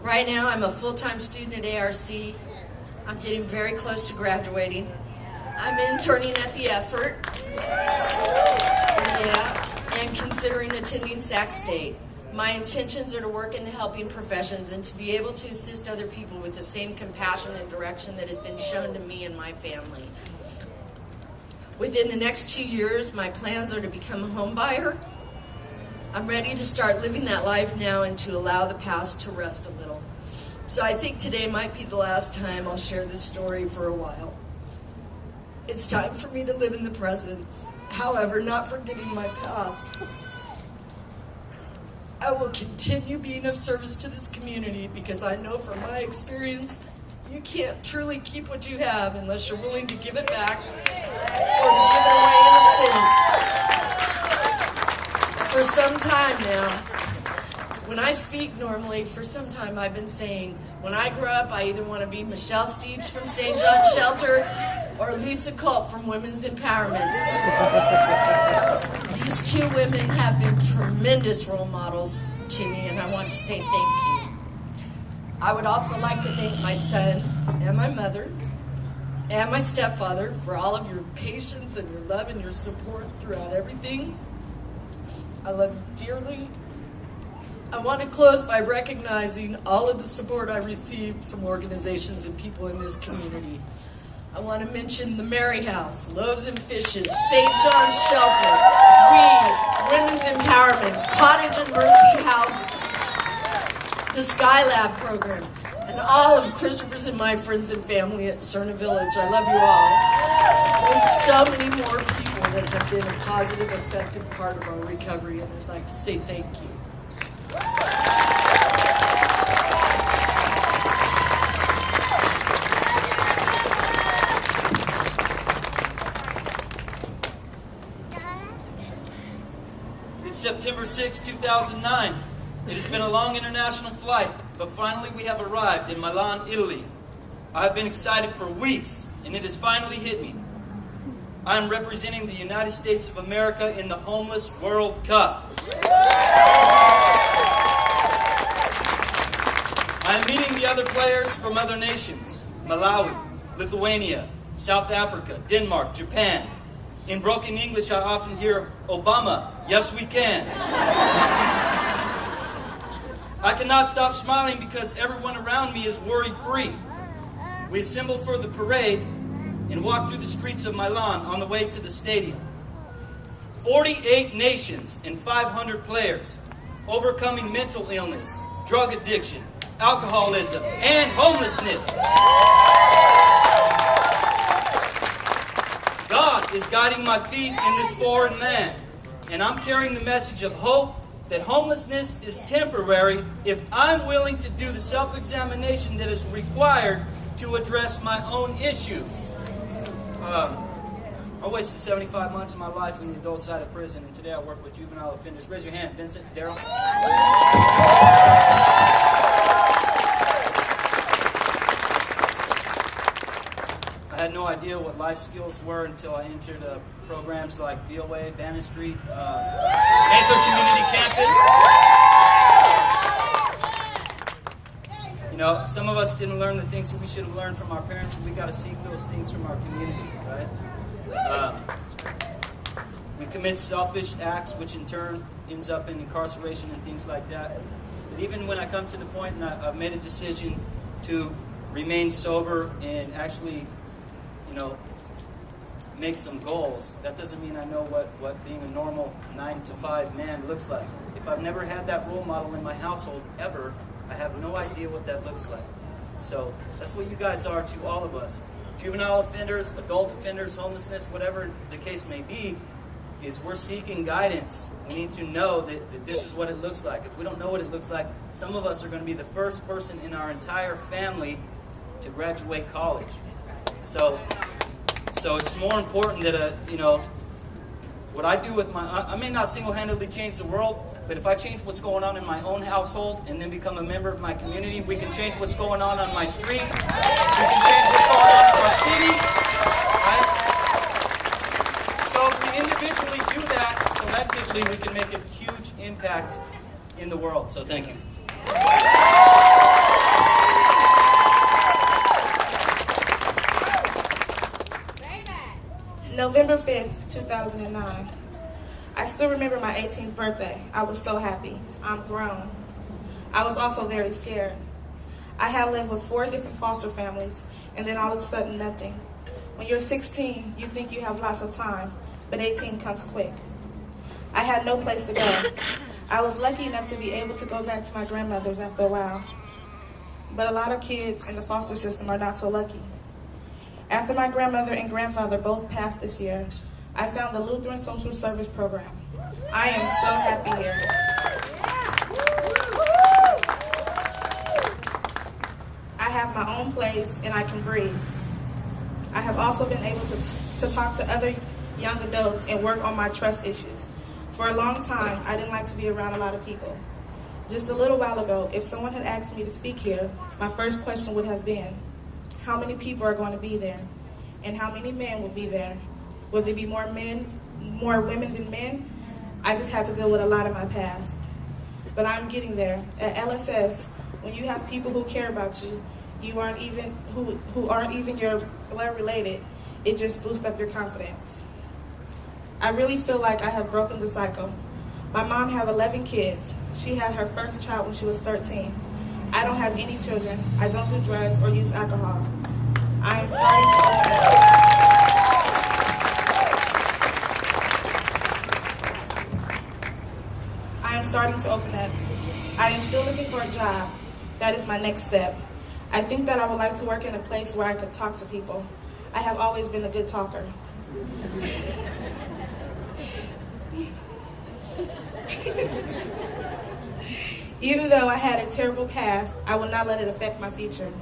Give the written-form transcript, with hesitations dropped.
Right now, I'm a full-time student at ARC. I'm getting very close to graduating. I'm interning at the Effort. And considering attending Sac State. My intentions are to work in the helping professions and to be able to assist other people with the same compassion and direction that has been shown to me and my family. Within the next 2 years, my plans are to become a home buyer. I'm ready to start living that life now and to allow the past to rest a little. So I think today might be the last time I'll share this story for a while. It's time for me to live in the present, however, not forgetting my past. I will continue being of service to this community because I know from my experience, you can't truly keep what you have unless you're willing to give it back or to give it away in a sense. For some time now, when I speak normally, for some time I've been saying, when I grow up, I either want to be Michelle Steeves from St. John's Shelter or Lisa Culp from Women's Empowerment. These two women have been tremendous role models to me, and I want to say thank you. I would also like to thank my son and my mother and my stepfather for all of your patience and your love and your support throughout everything. I love you dearly. I want to close by recognizing all of the support I received from organizations and people in this community. I want to mention the Mary House, Loaves and Fishes, St. John's Shelter, Women's Empowerment, Cottage and Mercy House, the Skylab program, and all of Christopher's and my friends and family at Cerna Village. I love you all. There's so many more people that have been a positive, effective part of our recovery, and I'd like to say thank you. It's September 6, 2009. It has been a long international flight, but finally we have arrived in Milan, Italy. I have been excited for weeks, and it has finally hit me. I am representing the United States of America in the Homeless World Cup. I am meeting the other players from other nations: Malawi, Lithuania, South Africa, Denmark, Japan. In broken English, I often hear, "Obama, yes we can." I cannot stop smiling because everyone around me is worry-free. We assemble for the parade and walk through the streets of Milan on the way to the stadium. 48 nations and 500 players, overcoming mental illness, drug addiction, alcoholism, and homelessness. God is guiding my feet in this foreign land, and I'm carrying the message of hope that homelessness is temporary if I'm willing to do the self-examination that is required to address my own issues. I wasted 75 months of my life in the adult side of prison, and today I work with juvenile offenders. Raise your hand, Vincent, Daryl. I had no idea what life skills were until I entered programs like VOA, Bannon Street, Mather Community Campus. You know, some of us didn't learn the things that we should have learned from our parents, and we got to seek those things from our community, right? We commit selfish acts, which in turn ends up in incarceration and things like that. But even when I come to the point and I've made a decision to remain sober and actually, you know, make some goals, that doesn't mean I know what being a normal 9-to-5 man looks like. If I've never had that role model in my household ever, I have no idea what that looks like. So that's what you guys are to all of us. Juvenile offenders, adult offenders, homelessness, whatever the case may be, is we're seeking guidance. We need to know that this is what it looks like. If we don't know what it looks like, some of us are going to be the first person in our entire family to graduate college. So it's more important that, you know, what I do with I may not single-handedly change the world, but if I change what's going on in my own household and then become a member of my community, we can change what's going on my street. We can change what's going on in our city. Right? So if we individually do that, collectively we can make a huge impact in the world. So thank you. November 5th, 2009. I still remember my 18th birthday. I was so happy. I'm grown. I was also very scared. I had lived with 4 different foster families, and then all of a sudden, nothing. When you're 16, you think you have lots of time, but 18 comes quick. I had no place to go. I was lucky enough to be able to go back to my grandmother's after a while. But a lot of kids in the foster system are not so lucky. After my grandmother and grandfather both passed this year, I found the Lutheran Social Service Program. I am so happy here. I have my own place and I can breathe. I have also been able to talk to other young adults and work on my trust issues. For a long time, I didn't like to be around a lot of people. Just a little while ago, if someone had asked me to speak here, my first question would have been, how many people are going to be there? And how many men will be there? Will there be more women than men? I just had to deal with a lot in my past. But I'm getting there. At LSS, when you have people who care about you, who aren't even your blood related, it just boosts up your confidence. I really feel like I have broken the cycle. My mom have 11 kids. She had her first child when she was 13. I don't have any children. I don't do drugs or use alcohol. I am starting to open up. I am still looking for a job. That is my next step. I think that I would like to work in a place where I could talk to people. I have always been a good talker. Even though I had a terrible past, I will not let it affect my future.